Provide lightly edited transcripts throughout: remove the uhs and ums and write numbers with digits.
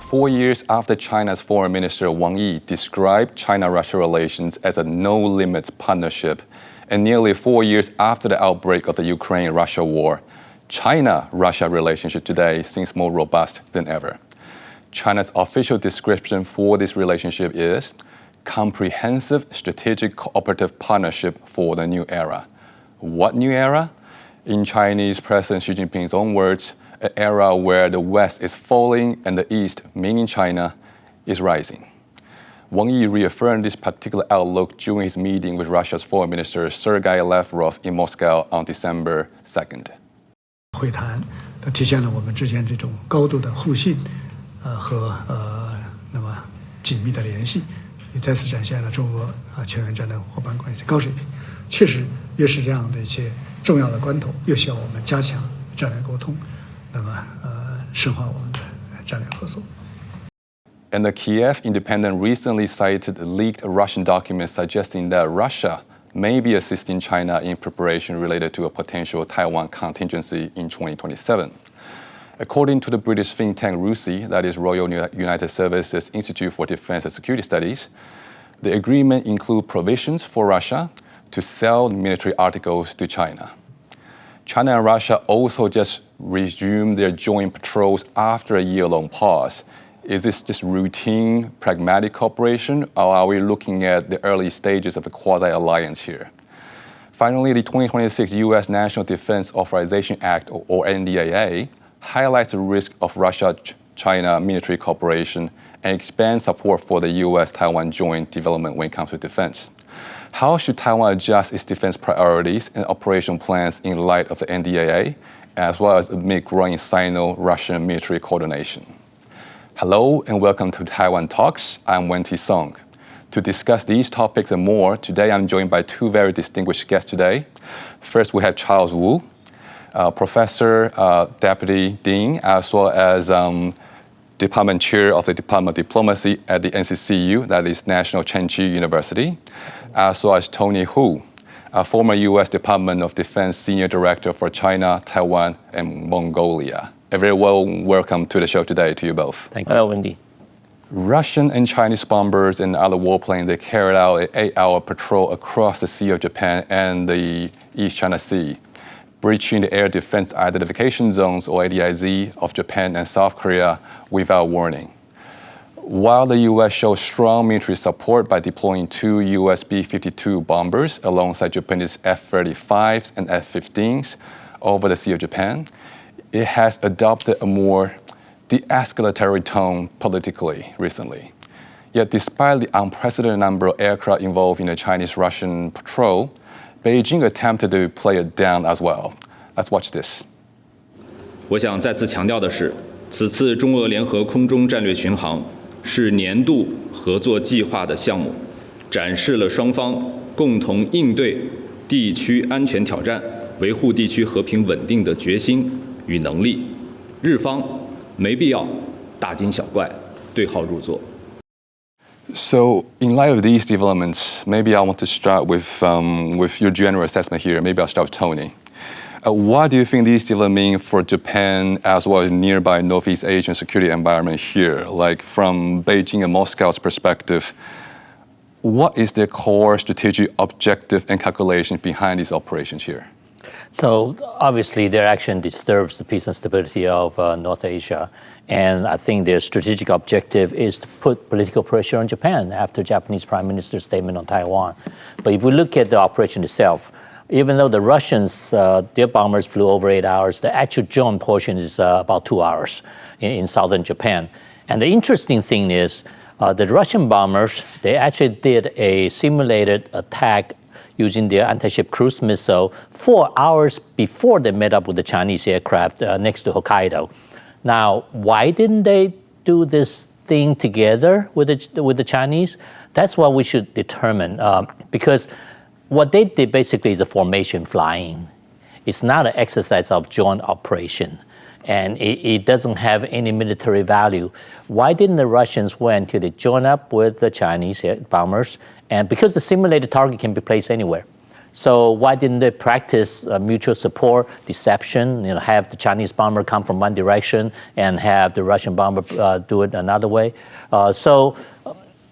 4 years after China's Foreign Minister Wang described China-Russia relations as a no-limits partnership, and nearly 4 years after the outbreak of the Ukraine-Russia war, China-Russia relationship today seems more robust than ever. China's official description for this relationship is comprehensive strategic cooperative partnership for the new era. What new era? In Chinese President Xi Jinping's own words, an era where the West is falling and the East, meaning China, is rising. Wang Yi reaffirmed this particular outlook during his meeting with Russia's Foreign Minister Sergei Lavrov in Moscow on December 2nd. 会谈体现了我们之间这种高度的互信和那么紧密的联系，也再次展现了中俄全面战略伙伴关系的高水平。确实，越是这样的一些重要的关头，越需要我们加强战略沟通，那么深化我们的战略合作。And the Kyiv Independent recently cited leaked Russian documents suggesting that Russia may be assisting China in preparation related to a potential Taiwan contingency in 2027. According to the British think tank RUSI, that is Royal United Services Institute for Defense and Security Studies, the agreement includes provisions for Russia to sell military articles to China. China and Russia also just resumed their joint patrols after a year-long pause. Is this just routine, pragmatic cooperation, or are we looking at the early stages of a quasi-alliance here? Finally, the 2026 U.S. National Defense Authorization Act, or NDAA, highlights the risk of Russia-China military cooperation and expands support for the U.S.-Taiwan joint development when it comes to defense. How should Taiwan adjust its defense priorities and operation plans in light of the NDAA, as well as amid growing Sino-Russian military coordination? Hello and welcome to Taiwan Talks. I'm Wen-Ti Song. To discuss these topics and more, today I'm joined by two very distinguished guests today. First, we have Charles Wu, Professor, Deputy Dean, as well as Department Chair of the Department of Diplomacy at the NCCU, that is National Chengchi University, as well as Tony Hu, a former U.S. Department of Defense Senior Director for China, Taiwan, and Mongolia. A very warm welcome to the show today to you both. Thank you. Hello, Wendy. Russian and Chinese bombers and other warplanes, they carried out an 8-hour patrol across the Sea of Japan and the East China Sea, breaching the air defense identification zones, or ADIZ, of Japan and South Korea without warning. While the U.S. showed strong military support by deploying 2 U.S. B-52 bombers alongside Japanese F-35s and F-15s over the Sea of Japan, it has adopted a more de-escalatory tone politically recently. Yet despite the unprecedented number of aircraft involved in the Chinese-Russian patrol, Beijing attempted to play it down as well. Let's watch this. 我想再次强调的是，此次中俄联合空中战略巡航是年度合作计划的项目，展示了双方共同应对地区安全挑战、维护地区和平稳定的决心与能力。日方没必要大惊小怪，对号入座。 So, in light of these developments, maybe I want to start with your general assessment here. Maybe I'll start with Tony. What do you think these developments mean for Japan as well as nearby Northeast Asian security environment here? Like from Beijing and Moscow's perspective, what is their core strategic objective and calculation behind these operations here? So obviously their action disturbs the peace and stability of North Asia. And I think their strategic objective is to put political pressure on Japan after Japanese Prime Minister's statement on Taiwan. But if we look at the operation itself, even though the Russians, their bombers flew over 8 hours, the actual joint portion is about 2 hours in southern Japan. And the interesting thing is the Russian bombers, they actually did a simulated attack using their anti-ship cruise missile 4 hours before they met up with the Chinese aircraft next to Hokkaido. Now, why didn't they do this thing together with the Chinese? That's what we should determine, because what they did basically is a formation flying. It's not an exercise of joint operation, and it doesn't have any military value. Why didn't the Russians went? Could they join up with the Chinese bombers? And because the simulated target can be placed anywhere. So why didn't they practice mutual support, deception? Have the Chinese bomber come from one direction and have the Russian bomber do it another way.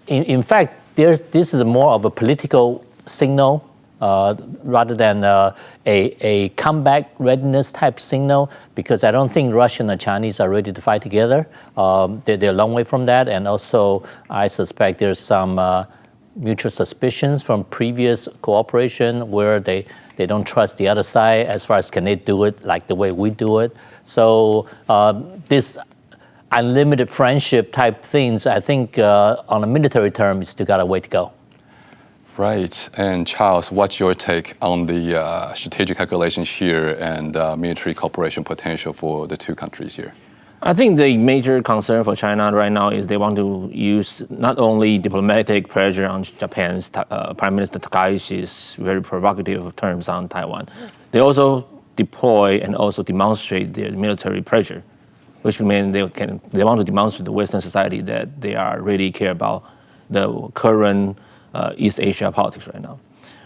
In fact, this is more of a political signal rather than a comeback readiness type signal, because I don't think Russian and Chinese are ready to fight together. They're a long way from that, and also I suspect there's some mutual suspicions from previous cooperation where they don't trust the other side as far as can they do it like the way we do it. So this unlimited friendship type things, I think on a military term, it's still got a way to go. Right. And Charles, what's your take on the strategic calculations here and military cooperation potential for the two countries here? I think the major concern for China right now is they want to use not only diplomatic pressure on Japan's Prime Minister Takaichi's very provocative terms on Taiwan. They also deploy and also demonstrate their military pressure, which means they want to demonstrate to Western society that they are really care about the current East Asia politics right now.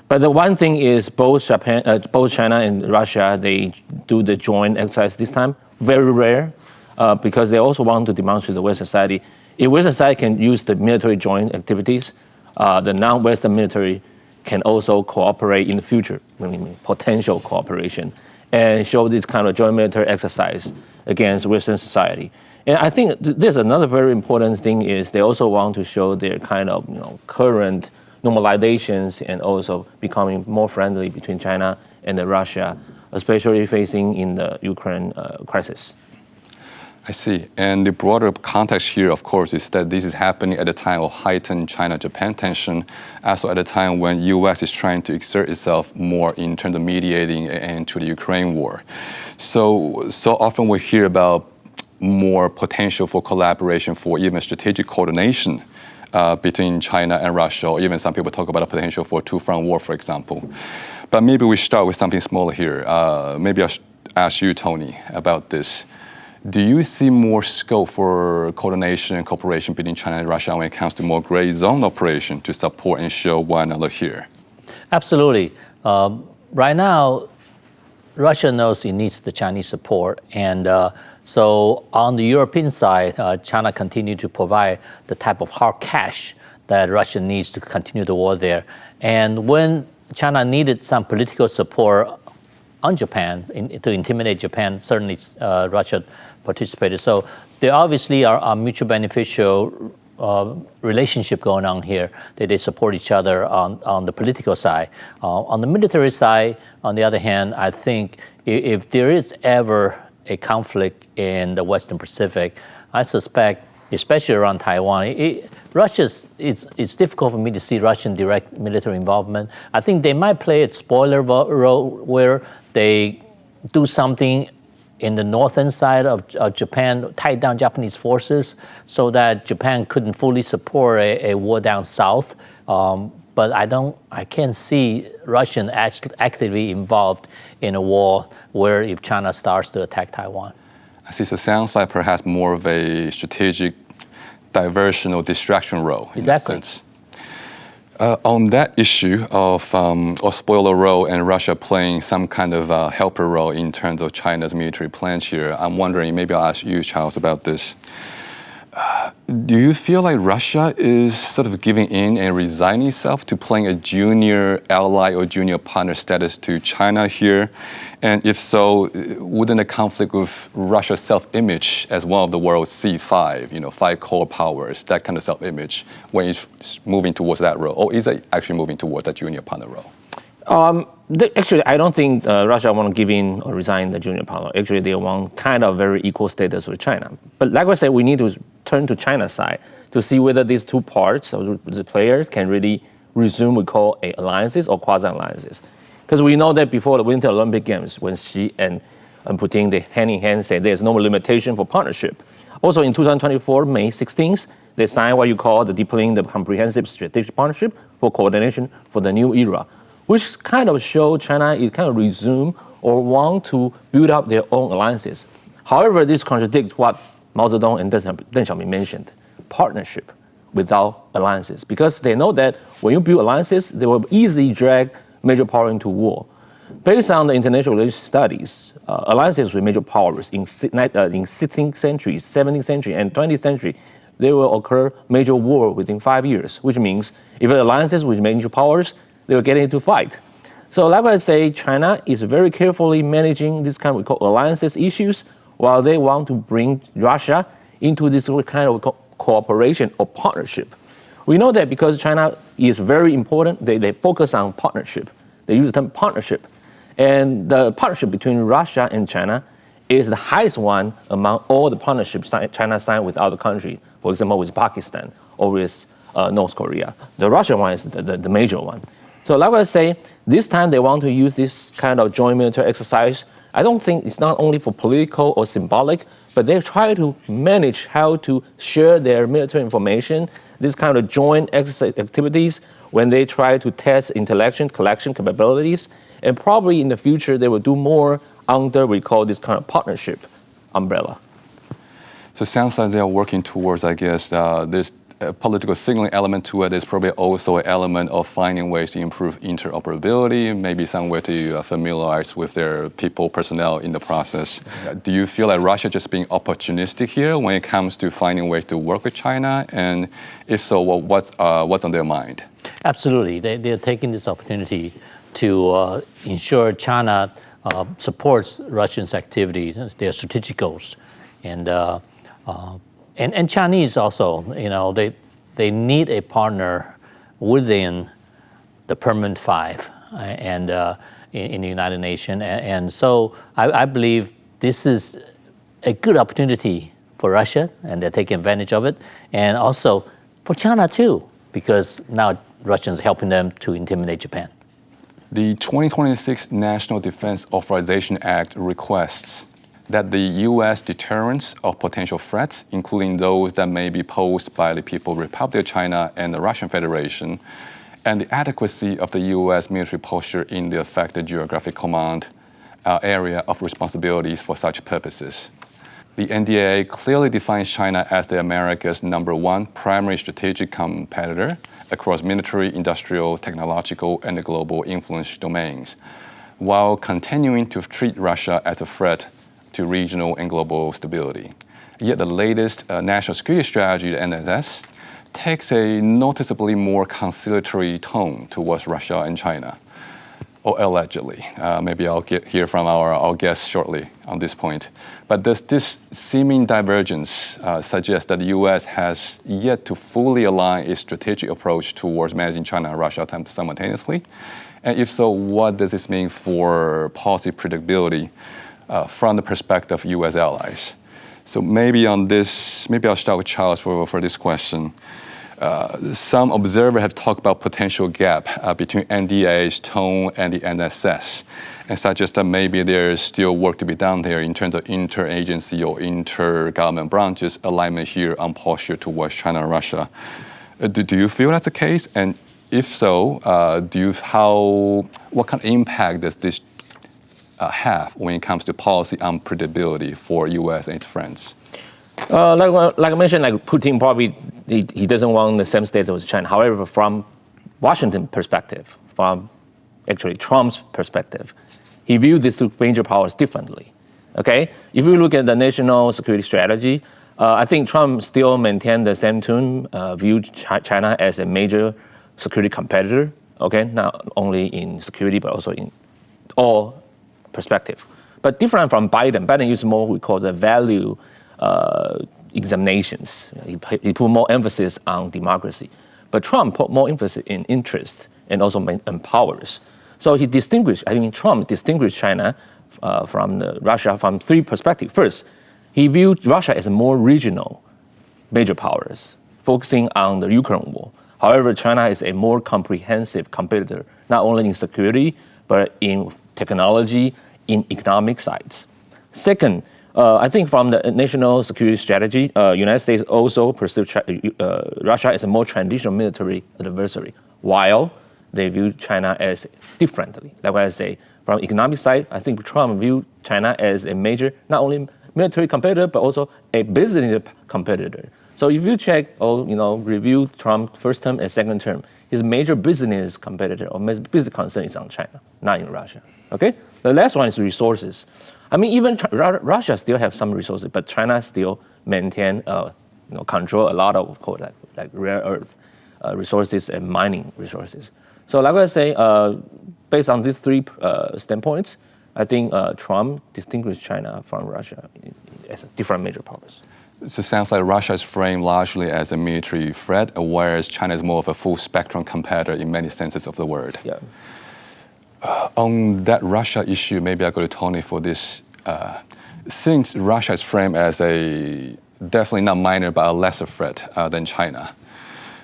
But the one thing is both China and Russia, they do the joint exercise this time, very rare. Because they also want to demonstrate to the Western society, if Western society can use the military joint activities, the non-Western military can also cooperate in the future, potential cooperation, and show this kind of joint military exercise against Western society. And I think there's another very important thing is they also want to show their kind of current normalizations and also becoming more friendly between China and Russia, especially facing in the Ukraine crisis. I see. And the broader context here, of course, is that this is happening at a time of heightened China-Japan tension, also at a time when U.S. is trying to exert itself more in terms of mediating an end to the Ukraine war. So often we hear about more potential for collaboration for even strategic coordination between China and Russia, or even some people talk about a potential for two-front war, for example. But maybe we start with something smaller here. Maybe I'll ask you, Tony, about this. Do you see more scope for coordination and cooperation between China and Russia when it comes to more gray zone operation to support and show one another here? Absolutely. Right now, Russia knows it needs the Chinese support. And so on the European side, China continues to provide the type of hard cash that Russia needs to continue the war there. And when China needed some political support on Japan, to intimidate Japan, certainly Russia participated. So there obviously are a mutual beneficial relationship going on here, that they support each other on the political side. On the military side, on the other hand, I think if there is ever a conflict in the Western Pacific, I suspect, especially around Taiwan, it's difficult for me to see Russian direct military involvement. I think they might play a spoiler role where they do something in the northern side of Japan, tie down Japanese forces so that Japan couldn't fully support a war down south. But I can't see Russian actively involved in a war where if China starts to attack Taiwan. I see. So it sounds like perhaps more of a strategic diversion or distraction role in that sense. On that issue of a spoiler role and Russia playing some kind of helper role in terms of China's military plans here, I'm wondering, maybe I'll ask you, Charles, about this. Do you feel like Russia is sort of giving in and resigning itself to playing a junior ally or junior partner status to China here? And if so, wouldn't a conflict with Russia's self-image as one of the world's C5, five core powers, that kind of self-image, when it's moving towards that role? Or is it actually moving towards that junior partner role? Actually, I don't think Russia want to give in or resign the junior partner. Actually, they want kind of very equal status with China. But like I said, we need to turn to China's side to see whether these two parts of the players can really resume what we call alliances or quasi-alliances. Because we know that before the Winter Olympic Games, when Xi and Putin, they hand-in-hand said there's no limitation for partnership. Also in 2024, May 16th, they signed what you call the Deepening the Comprehensive Strategic Partnership for Coordination for the New Era, which kind of show China is kind of resume or want to build up their own alliances. However, this contradicts what Mao Zedong and Deng Xiaoping mentioned, partnership without alliances. Because they know that when you build alliances, they will easily drag major power into war. Based on the international relations studies, alliances with major powers in 16th century, 17th century, and 20th century, there will occur major war within 5 years, which means if alliances with major powers, they will get into fight. So like I say, China is very carefully managing this kind of we call alliances issues, while they want to bring Russia into this kind of cooperation or partnership. We know that because China is very important, they focus on partnership. They use the term partnership. And the partnership between Russia and China is the highest one among all the partnerships China signed with other countries, for example, with Pakistan or with North Korea. The Russian one is the major one. So like I say, this time they want to use this kind of joint military exercise. I don't think it's not only for political or symbolic, but they try to manage how to share their military information, this kind of joint exercise activities when they try to test intelligence collection capabilities. And probably in the future, they will do more under, we call this kind of partnership umbrella. So it sounds like they are working towards, I guess, this political signaling element to it. There's probably also an element of finding ways to improve interoperability, maybe some way to familiarize with their people, personnel in the process. Do you feel like Russia just being opportunistic here when it comes to finding ways to work with China? And if so, well, what's on their mind? Absolutely. They're taking this opportunity to ensure China supports Russia's activity, their strategic goals, and Chinese also. They need a partner within the Permanent Five and in the United Nations, and so I believe this is a good opportunity for Russia, and they're taking advantage of it, and also for China too, because now Russians helping them to intimidate Japan. The 2026 National Defense Authorization Act requests that the U.S. deterrence of potential threats, including those that may be posed by the People's Republic of China and the Russian Federation, and the adequacy of the U.S. military posture in the affected geographic command area of responsibilities for such purposes. The NDAA clearly defines China as the America's #1 primary strategic competitor across military, industrial, technological, and the global influence domains, while continuing to treat Russia as a threat to regional and global stability. Yet the latest national security strategy, the NDAA, takes a noticeably more conciliatory tone towards Russia and China, or allegedly. Maybe I'll hear from our guests shortly on this point. But does this seeming divergence suggest that the U.S. has yet to fully align its strategic approach towards managing China and Russia simultaneously? And if so, what does this mean for policy predictability from the perspective of U.S. allies? So maybe on this, maybe I'll start with Charles for this question. Some observers have talked about potential gap between NDAA's tone and the NSS, and suggest that maybe there's still work to be done there in terms of interagency or intergovernment branches alignment here on posture towards China and Russia. Do you feel that's the case? And if so, what kind of impact does this have when it comes to policy unpredictability for U.S. and its friends? Like I mentioned, like Putin probably he doesn't want the same status as China. However, from Washington perspective, from actually Trump's perspective, he viewed these two major powers differently. Okay, if you look at the national security strategy, I think Trump still maintained the same tune, viewed China as a major security competitor. Okay, not only in security but also in all perspective. But different from Biden. Biden used more we call the value examinations. He put more emphasis on democracy. But Trump put more emphasis in interest and also empowers. So Trump distinguished China from Russia from three perspectives. First, he viewed Russia as a more regional major powers, focusing on the Ukraine war. However, China is a more comprehensive competitor, not only in security, but in technology, in economic sides. Second, I think from the national security strategy, United States also perceive Russia as a more traditional military adversary, while they view China as differently. Like I say, from economic side, I think Trump viewed China as a major, not only military competitor, but also a business competitor. So if you check or review Trump first term and second term, his major business competitor or major business concern is on China, not in Russia. Okay. The last one is resources. I mean, even Russia still have some resources, but China still maintain control a lot of like rare earth resources and mining resources. So like I say, based on these three standpoints, I think Trump distinguished China from Russia as different major powers. So it sounds like Russia is framed largely as a military threat, whereas China is more of a full spectrum competitor in many senses of the word. Yeah. On that Russia issue, maybe I'll go to Tony for this. Since Russia is framed as a definitely not minor, but a lesser threat than China,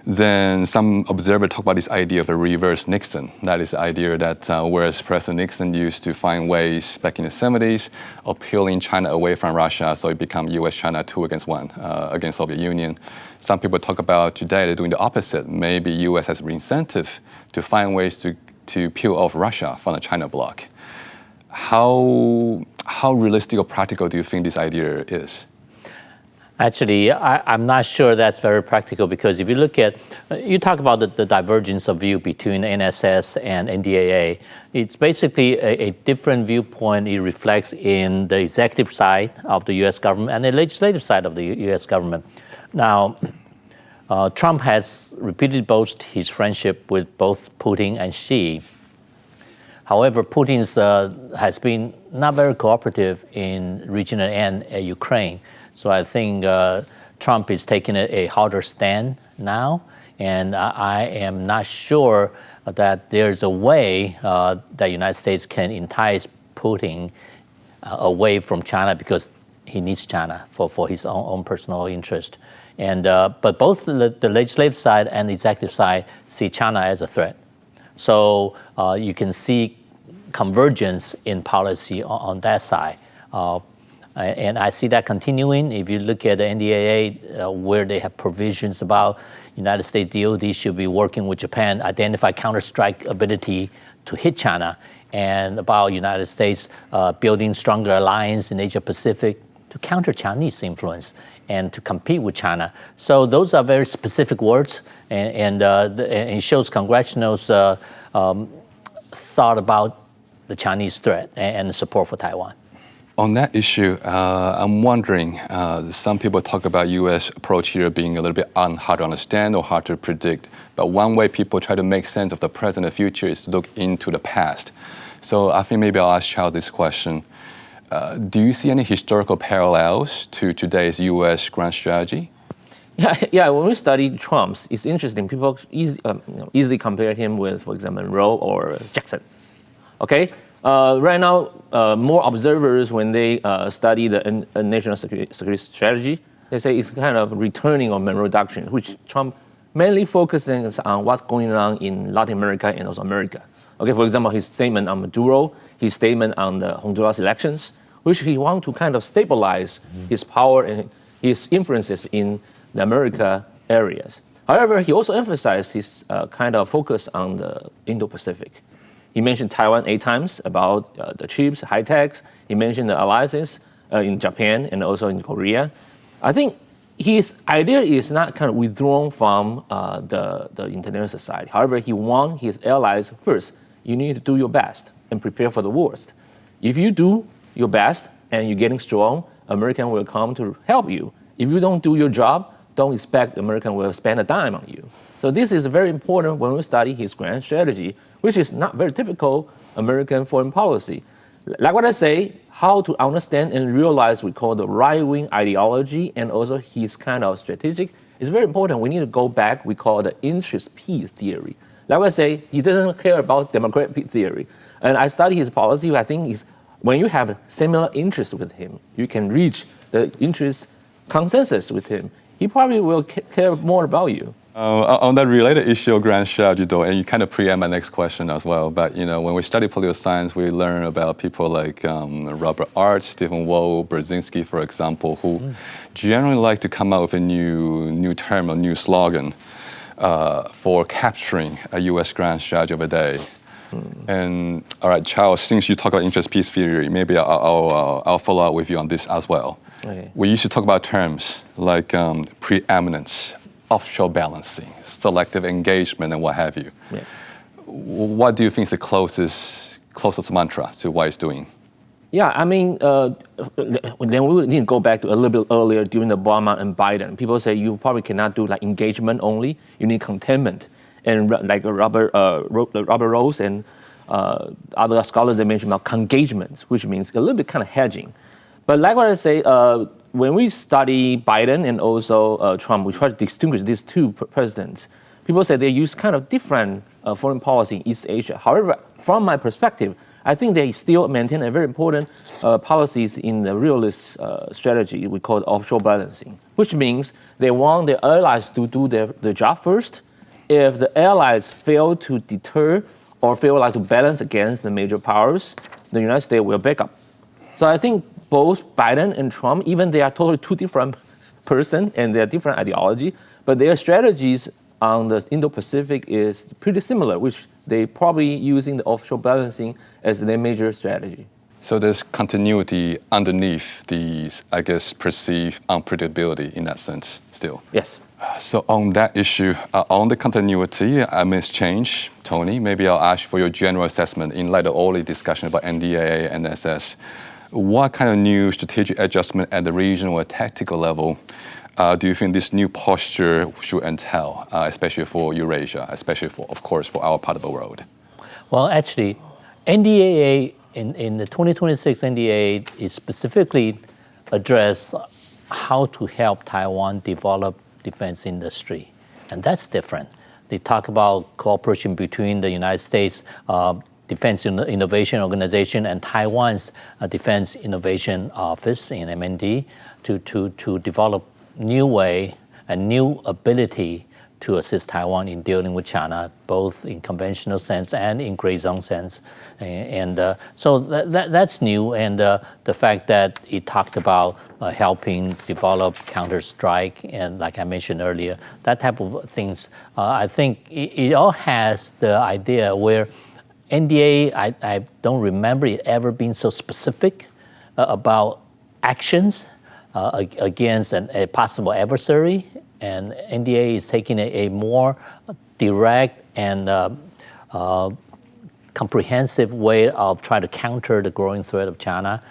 then some observers talk about this idea of a reverse Nixon. That is the idea that whereas President Nixon used to find ways back in the 70s of peeling China away from Russia, so it became US-China 2 against 1 against Soviet Union. Some people talk about today they're doing the opposite. Maybe US has an incentive to find ways to peel off Russia from the China bloc. How realistic or practical do you think this idea is? Actually, I'm not sure that's very practical because if you look at, you talk about the divergence of view between NSS and NDAA, it's basically a different viewpoint it reflects in the executive side of the US government and the legislative side of the US government. Now, Trump has repeatedly boasted his friendship with both Putin and Xi. However, Putin has been not very cooperative in regional and Ukraine. So I think Trump is taking a harder stand now, and I am not sure that there's a way that the United States can entice Putin away from China because he needs China for his own personal interest. And but both the legislative side and the executive side see China as a threat. So you can see convergence in policy on that side. And I see that continuing. If you look at the NDAA, where they have provisions about United States DoD should be working with Japan, identify counterstrike ability to hit China, and about United States building stronger alliance in Asia Pacific to counter Chinese influence and to compete with China. So those are very specific words, and it shows congressional's thought about the Chinese threat and the support for Taiwan. On that issue, I'm wondering, some people talk about U.S. approach here being a little bit hard to understand or hard to predict. But one way people try to make sense of the present and future is to look into the past. So I think maybe I'll ask Chao this question. Do you see any historical parallels to today's U.S. grand strategy? Yeah. When we study Trump's, it's interesting. People easily compare him with, for example, Monroe or Jackson. Okay. Right now, more observers, when they study the national security strategy, they say it's kind of returning of Monroe Doctrine, which Trump mainly focuses on what's going on in Latin America and also America. Okay, for example, his statement on Maduro, his statement on the Honduras elections, which he wants to kind of stabilize his power and his influences in the America areas. However, he also emphasized his kind of focus on the Indo-Pacific. He mentioned Taiwan 8 times about the chips, high techs. He mentioned the alliances in Japan and also in Korea. I think his idea is not kind of withdrawn from the international society. However, he wants his allies first. You need to do your best and prepare for the worst. If you do your best and you're getting strong, American will come to help you. If you don't do your job, don't expect American will spend a dime on you. So this is very important when we study his grand strategy, which is not very typical American foreign policy. Like what I say, how to understand and realize we call the right-wing ideology and also his kind of strategic is very important. We need to go back, we call the interest peace theory. Like I say, he doesn't care about democratic theory. And I study his policy, I think when you have similar interests with him, you can reach the interest consensus with him. He probably will care more about you. On that related issue of grand strategy, though, and you kind of preempt my next question as well, but when we study political science, we learn about people like Robert Arch, Stephen Wall, Brzezinski, for example, who generally like to come out with a new term, a new slogan for capturing a U.S. grand strategy of a day. And all right, Chao, since you talk about interest peace theory, maybe I'll follow up with you on this as well. Okay. We used to talk about terms like preeminence, offshore balancing, selective engagement, and what have you. Yeah. What do you think is the closest mantra to what it's doing? Yeah, I mean, then we need to go back to a little bit earlier during the Obama and Biden. People say you probably cannot do like engagement only. You need containment. And like Robert Rose and other scholars, they mentioned about congagement, which means a little bit kind of hedging. But like what I say, when we study Biden and also Trump, we try to distinguish these two presidents. People say they use kind of different foreign policy in East Asia. However, from my perspective, I think they still maintain a very important policies in the realist strategy we call offshore balancing, which means they want their allies to do their job first. If the allies fail to deter or fail like to balance against the major powers, the United States will back up. So I think both Biden and Trump, even they are totally two different person and they are different ideology, but their strategies on the Indo-Pacific is pretty similar, which they probably using the offshore balancing as their major strategy. So there's continuity underneath these, I guess, perceived unpredictability in that sense still. Yes. So on that issue, on the continuity amidst change, Tony, maybe I'll ask for your general assessment in light of all the discussion about NDAA and NSS. What kind of new strategic adjustment at the regional or tactical level do you think this new posture should entail, especially for Eurasia, especially for, of course, for our part of the world? Well, actually, NDAA, in the 2026 NDAA, is specifically address how to help Taiwan develop defense industry. And that's different. They talk about cooperation between the United States Defense Innovation Organization and Taiwan's Defense Innovation Office in MND to develop new way and new ability to assist Taiwan in dealing with China, both in conventional sense and in gray zone sense. And so that's new. And the fact that it talked about helping develop counter-strike, and like I mentioned earlier, that type of things, I think it all has the idea where NDA, I don't remember it ever being so specific about actions against a possible adversary, and NDA is taking a more direct and comprehensive way of trying to counter the growing threat of China.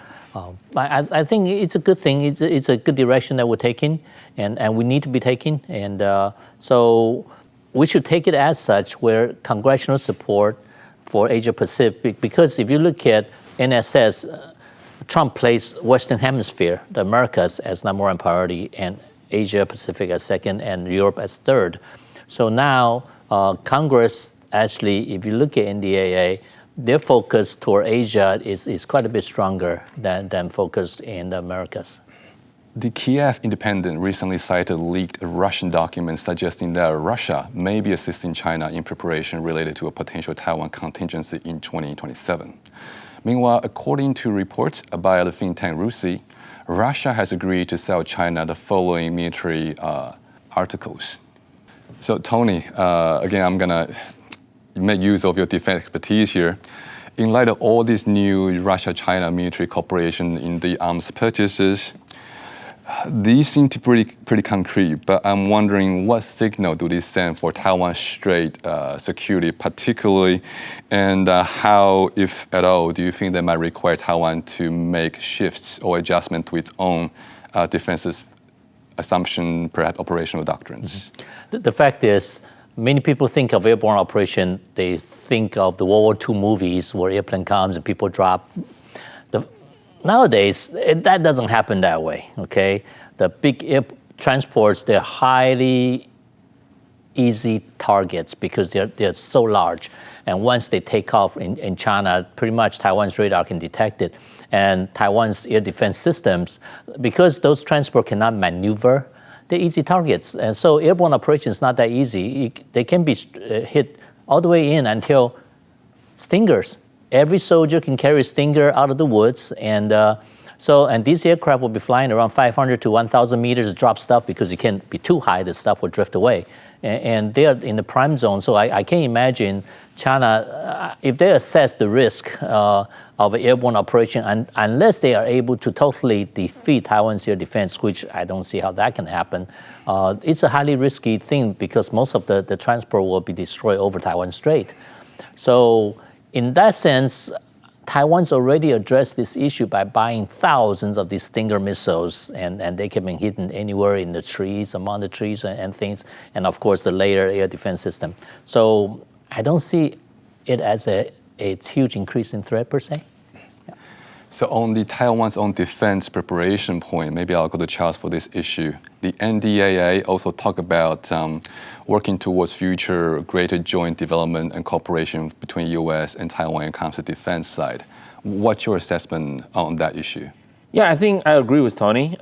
I think it's a good thing. It's a good direction that we're taking, and we need to be taking. And so we should take it as such, where congressional support for Asia Pacific, because if you look at NSS, Trump placed Western Hemisphere, the Americas, as number one priority, and Asia Pacific as second, and Europe as third. So now Congress actually, if you look at NDAA, their focus toward Asia is quite a bit stronger than focus in the Americas. The Kyiv Independent recently cited leaked Russian documents suggesting that Russia may be assisting China in preparation related to a potential Taiwan contingency in 2027. Meanwhile, according to reports by the think tank RUSI, Russia has agreed to sell China the following military articles. So Tony, again, I'm gonna make use of your defense expertise here. In light of all these new Russia-China military cooperation in the arms purchases, these seem to be pretty concrete, but I'm wondering what signal do these send for Taiwan Strait security particularly, and how, if at all, do you think they might require Taiwan to make shifts or adjustment to its own defenses assumption, perhaps operational doctrines? Mm-hmm. The fact is, many people think of airborne operation, they think of the World War II movies where airplane comes and people drop. Nowadays, that doesn't happen that way, okay? The big air transports, they're highly easy targets because they're so large. And once they take off in China, pretty much Taiwan's radar can detect it. And Taiwan's air defense systems, because those transports cannot maneuver, they're easy targets. And so airborne operations is not that easy. They can be hit all the way in until Stingers. Every soldier can carry a Stinger out of the woods, and So, and these aircraft will be flying around 500 to 1,000 meters to drop stuff because you can't be too high, the stuff will drift away. And they are in the prime zone, so I can't imagine China, if they assess the risk of an airborne operation, unless they are able to totally defeat Taiwan's air defense, which I don't see how that can happen, it's a highly risky thing because most of the transport will be destroyed over Taiwan Strait. So in that sense, Taiwan's already addressed this issue by buying thousands of these Stinger missiles, and they can be hidden anywhere in the trees, among the trees and things, and of course the layered air defense system. So I don't see it as a huge increase in threat per se. Yeah. So on the Taiwan's own defense preparation point, maybe I'll go to Charles for this issue. The NDAA also talk about working towards future greater joint development and cooperation between U.S. and Taiwan when it comes to defense side. What's your assessment on that issue? Yeah, I think I agree with Tony.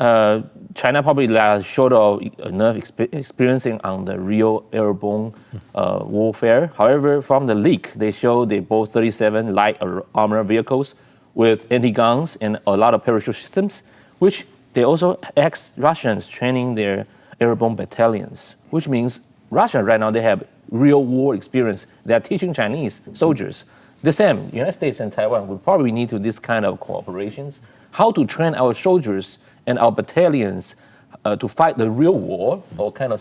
China probably lacks short of enough experiencing on the real airborne warfare. However, from the leak, they show they both 37 light armor vehicles with anti-guns and a lot of parachute systems, which they also ex-Russians training their airborne battalions, which means Russia right now, they have real war experience. They are teaching Chinese soldiers. The same, United States and Taiwan would probably need to this kind of cooperations, how to train our soldiers and our battalions to fight the real war, or kind of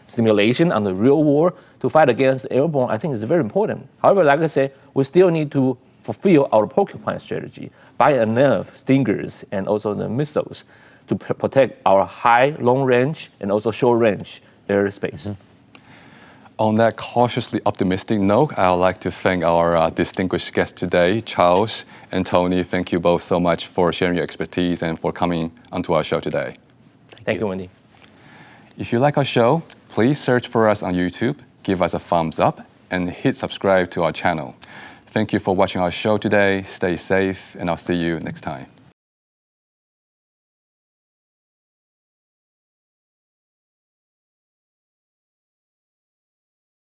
simulation on the real war to fight against airborne, I think is very important. However, like I said, we still need to fulfill our porcupine strategy, buy enough Stingers and also the missiles to protect our high, long range and also short range airspace. Mm-hmm. On that cautiously optimistic note, I would like to thank our distinguished guests today, Charles and Tony. Thank you both so much for sharing your expertise and for coming onto our show today. Thank you, Wendy. If you like our show, please search for us on YouTube, give us a thumbs up, and hit subscribe to our channel. Thank you for watching our show today. Stay safe, and I'll see you next time.